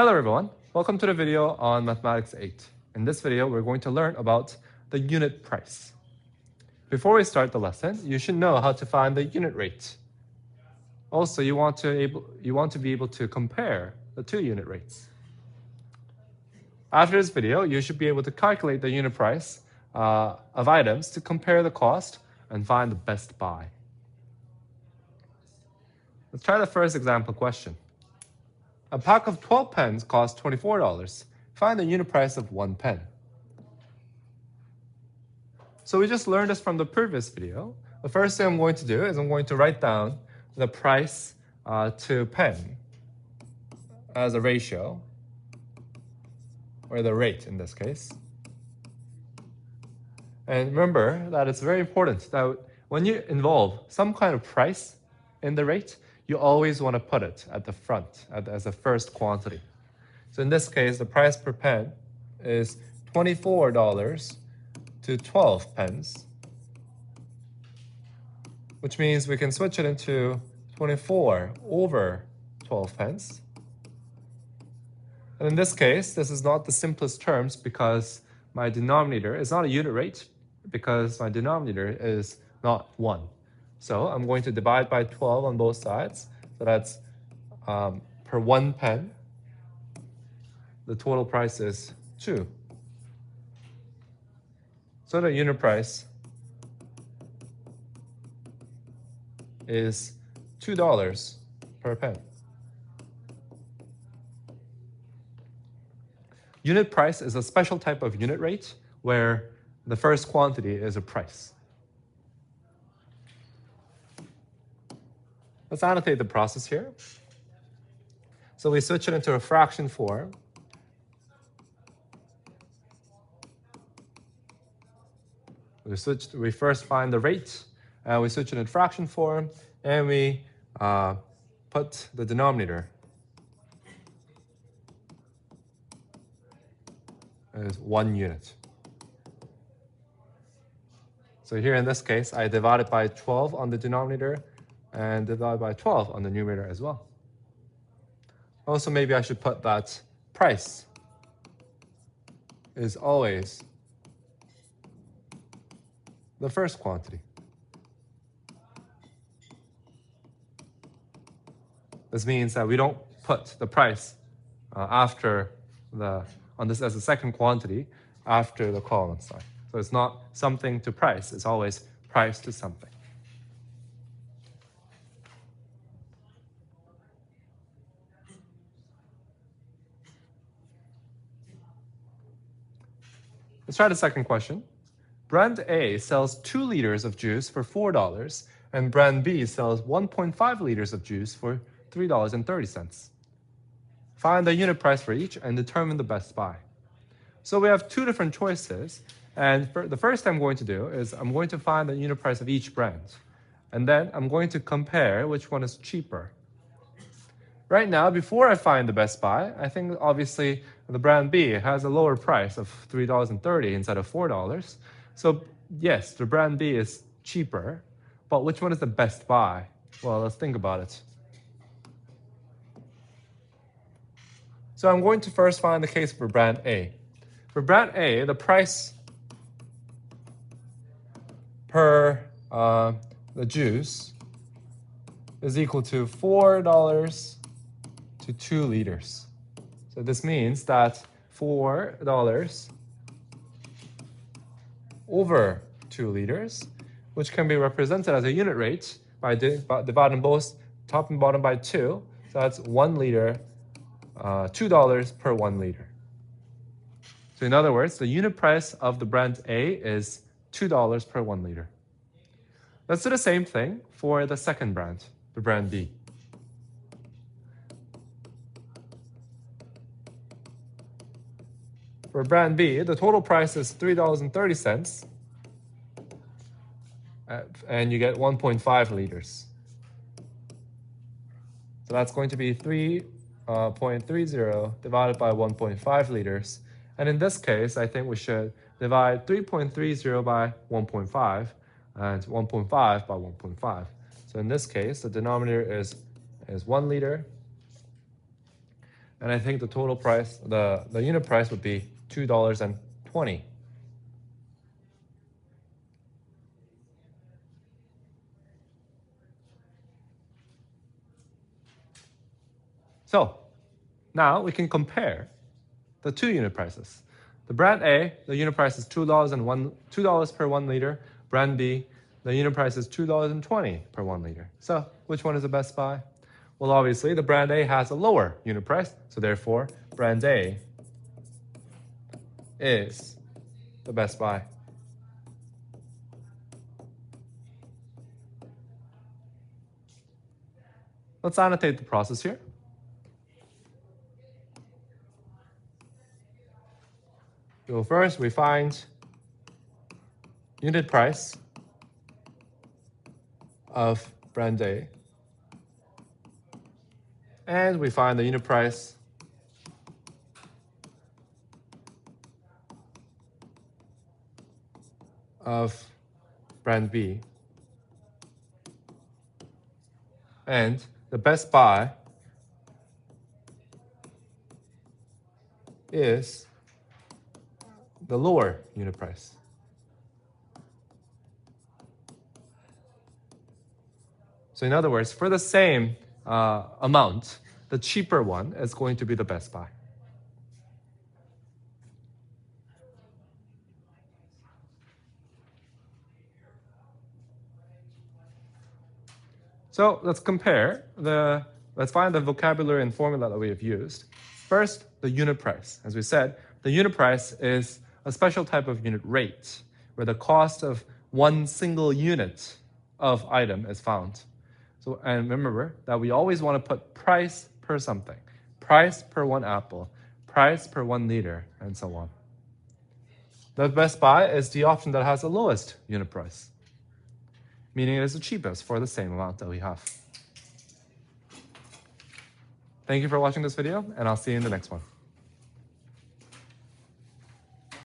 Hello everyone, welcome to the video on Mathematics 8. In this video, we're going to learn about the unit price. Before we start the lesson, you should know how to find the unit rate. Also, you want to be able to compare the two unit rates. After this video, you should be able to calculate the unit price of items to compare the cost and find the best buy. Let's try the first example question. A pack of 12 pens costs $24. Find the unit price of 1 pen. So we just learned this from the previous video. The first thing I'm going to do is I'm going to write down the price to pen as a ratio, or the rate in this case. And remember that it's very important that when you involve some kind of price in the rate, you always want to put it at the front as a first quantity. So in this case, the price per pen is $24 to 12 pence, which means we can switch it into 24 over 12 pence. And in this case, this is not the simplest terms because my denominator is not a unit rate because my denominator is not 1. So I'm going to divide by 12 on both sides. So that's per 1 pen, the total price is 2. So the unit price is $2 per pen. Unit price is a special type of unit rate where the first quantity is a price. Let's annotate the process here. So we switch it into a fraction form. We first find the rate, and we switch it in fraction form, and we put the denominator as 1 unit. So here in this case, I divide it by 12 on the denominator and divide by 12 on the numerator as well. Also, maybe I should put that price is always the first quantity. This means that we don't put the price on this as a second quantity after the colon sign. So it's not something to price, it's always price to something. Let's try the second question. Brand A sells 2 liters of juice for $4, and brand B sells 1.5 liters of juice for $3.30. Find the unit price for each and determine the best buy. So we have 2 different choices, and the first thing I'm going to do is I'm going to find the unit price of each brand, and then I'm going to compare which one is cheaper. Right now, before I find the best buy, I think obviously the brand B has a lower price of $3.30 instead of $4. So yes, the brand B is cheaper, but which one is the best buy? Well, let's think about it. So I'm going to first find the case for brand A. For brand A, the price per the juice is equal to $4 to 2 liters. So this means that $4 over 2 liters, which can be represented as a unit rate by dividing both top and bottom by 2. So that's 1 liter, $2 per 1 liter. So in other words, the unit price of the brand A is $2 per 1 liter. Let's do the same thing for the second brand, the brand B. For brand B, the total price is $3.30, and you get 1.5 liters. So that's going to be 3.30 divided by 1.5 liters. And in this case, I think we should divide 3.30 by 1.5 and 1.5 by 1.5. So in this case, the denominator is 1 liter. And I think the total price, the unit price would be $2.20. So now we can compare the two unit prices. The brand A, the unit price is $2 per 1 liter. Brand B, the unit price is $2.20 per 1 liter. So which one is the best buy? Well, obviously the brand A has a lower unit price, so therefore brand A is the best buy. Let's annotate the process here. So first we find unit price of brand A, and we find the unit price of brand B, and the best buy is the lower unit price. So in other words, for the same amount, the cheaper one is going to be the best buy. So let's find the vocabulary and formula that we have used. First, the unit price. As we said, the unit price is a special type of unit rate where the cost of one single unit of item is found. So, and remember that we always want to put price per something. Price per 1 apple, price per 1 liter, and so on. The best buy is the option that has the lowest unit price, meaning it is the cheapest for the same amount that we have. Thank you for watching this video, and I'll see you in the next one.